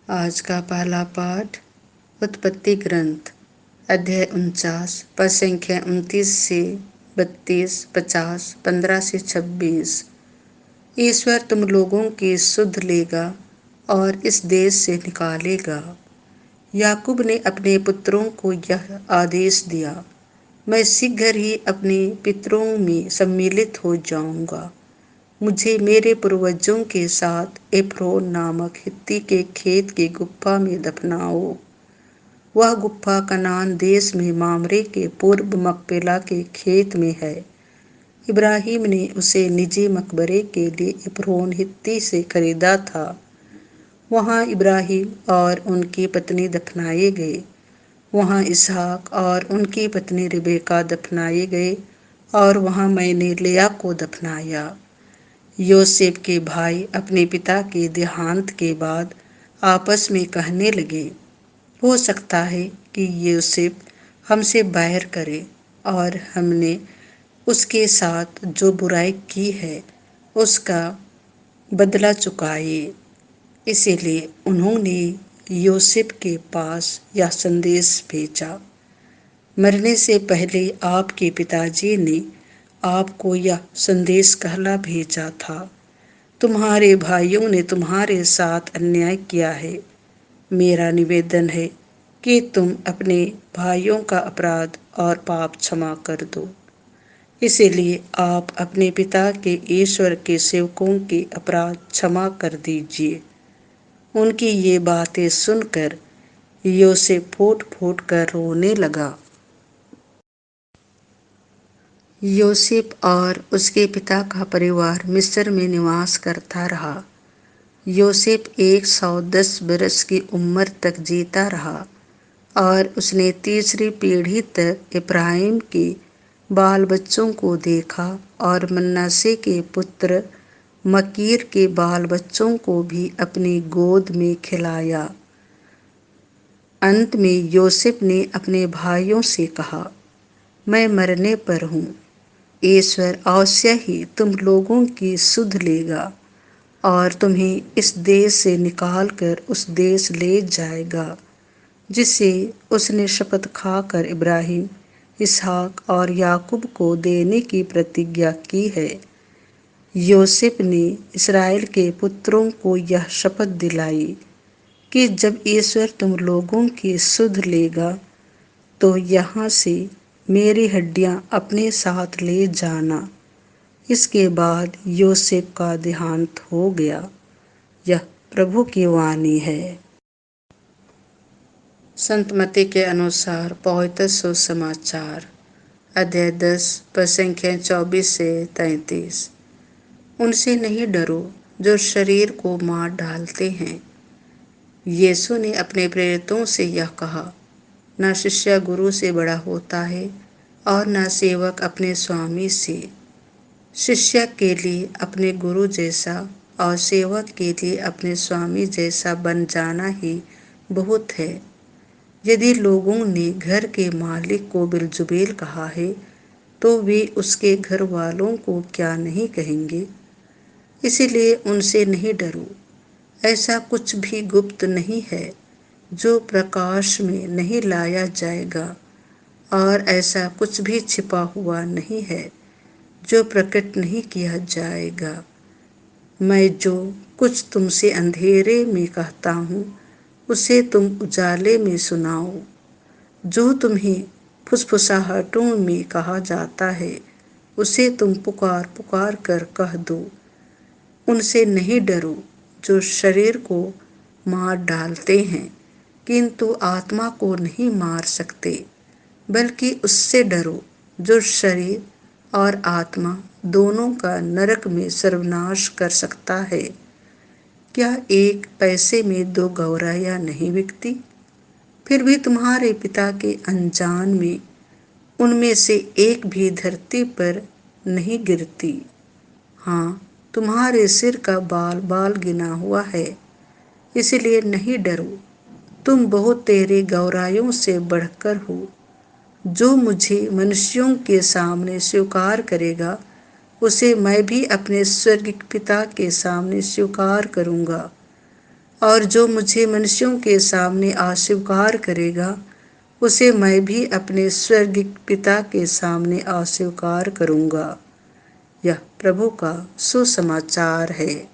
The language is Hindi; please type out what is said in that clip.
आज का पहला पाठ उत्पत्ति ग्रंथ अध्याय 49 पद संख्या 29 से 32, 50, 15 से 26। ईश्वर तुम लोगों की सुध लेगा और इस देश से निकालेगा। याकूब ने अपने पुत्रों को यह आदेश दिया, मैं शीघ्र ही अपने पितरों में सम्मिलित हो जाऊंगा। मुझे मेरे पूर्वजों के साथ एप्रोन नामक हित्ती के खेत की गुफा में दफनाओ। वह गुफा कनान देश में मामरे के पूर्व मकपेला के खेत में है। इब्राहिम ने उसे निजी मकबरे के लिए एप्रोन हित्ती से खरीदा था। वहाँ इब्राहिम और उनकी पत्नी दफनाए गए। वहाँ इसहाक और उनकी पत्नी रिबेका दफनाए गए और वहाँ मैंने लिया को दफनाया। योसेफ के भाई अपने पिता के देहांत के बाद आपस में कहने लगे, हो सकता है कि योसेफ हमसे बैर करे और हमने उसके साथ जो बुराई की है उसका बदला चुकाए। इसीलिए उन्होंने योसेफ के पास यह संदेश भेजा, मरने से पहले आपके पिताजी ने आपको यह संदेश कहला भेजा था, तुम्हारे भाइयों ने तुम्हारे साथ अन्याय किया है। मेरा निवेदन है कि तुम अपने भाइयों का अपराध और पाप क्षमा कर दो। इसीलिए आप अपने पिता के ईश्वर के सेवकों के अपराध क्षमा कर दीजिए। उनकी ये बातें सुनकर योसेफ फूट फूट कर रोने लगा। योसेफ और उसके पिता का परिवार मिस्र में निवास करता रहा। योसेफ 110 बरस की उम्र तक जीता रहा और उसने तीसरी पीढ़ी तक इब्राहिम के बाल बच्चों को देखा और मन्नासे के पुत्र मकीर के बाल बच्चों को भी अपनी गोद में खिलाया। अंत में योसेफ ने अपने भाइयों से कहा, मैं मरने पर हूँ। ईश्वर अवश्य ही तुम लोगों की सुध लेगा और तुम्हें इस देश से निकालकर उस देश ले जाएगा जिसे उसने शपथ खाकर इब्राहिम, इसहाक और याकूब को देने की प्रतिज्ञा की है। योसेफ ने इस्राएल के पुत्रों को यह शपथ दिलाई कि जब ईश्वर तुम लोगों की सुध लेगा तो यहाँ से मेरी हड्डियाँ अपने साथ ले जाना। इसके बाद योसेफ का देहांत हो गया। यह प्रभु की वाणी है। संत मत्ती के अनुसार पवित्र सुसमाचार अध्याय 10 पद संख्या 24 से 33। उनसे नहीं डरो जो शरीर को मार डालते हैं। यीशु ने अपने प्रेरितों से यह कहा, न शिष्य गुरु से बड़ा होता है और न सेवक अपने स्वामी से। शिष्य के लिए अपने गुरु जैसा और सेवक के लिए अपने स्वामी जैसा बन जाना ही बहुत है। यदि लोगों ने घर के मालिक को बिल्जुबेल कहा है तो वे उसके घर वालों को क्या नहीं कहेंगे। इसीलिए उनसे नहीं डरो। ऐसा कुछ भी गुप्त नहीं है जो प्रकाश में नहीं लाया जाएगा और ऐसा कुछ भी छिपा हुआ नहीं है जो प्रकट नहीं किया जाएगा। मैं जो कुछ तुमसे अंधेरे में कहता हूँ उसे तुम उजाले में सुनाओ। जो तुम्हें फुसफुसाहटों में कहा जाता है उसे तुम पुकार पुकार कर कह दो। उनसे नहीं डरो जो शरीर को मार डालते हैं किंतु आत्मा को नहीं मार सकते, बल्कि उससे डरो जो शरीर और आत्मा दोनों का नरक में सर्वनाश कर सकता है। क्या एक पैसे में 2 गौराइयाँ नहीं बिकती? फिर भी तुम्हारे पिता के अनजान में उनमें से एक भी धरती पर नहीं गिरती। हाँ, तुम्हारे सिर का बाल बाल गिना हुआ है। इसलिए नहीं डरो, तुम बहुत तेरे गौराइयों से बढ़कर हो। जो मुझे मनुष्यों के सामने स्वीकार करेगा उसे मैं भी अपने स्वर्गीय पिता के सामने स्वीकार करूँगा। और जो मुझे मनुष्यों के सामने अस्वीकार करेगा, उसे मैं भी अपने स्वर्गीय पिता के सामने अस्वीकार करूंगा। यह प्रभु का सुसमाचार है।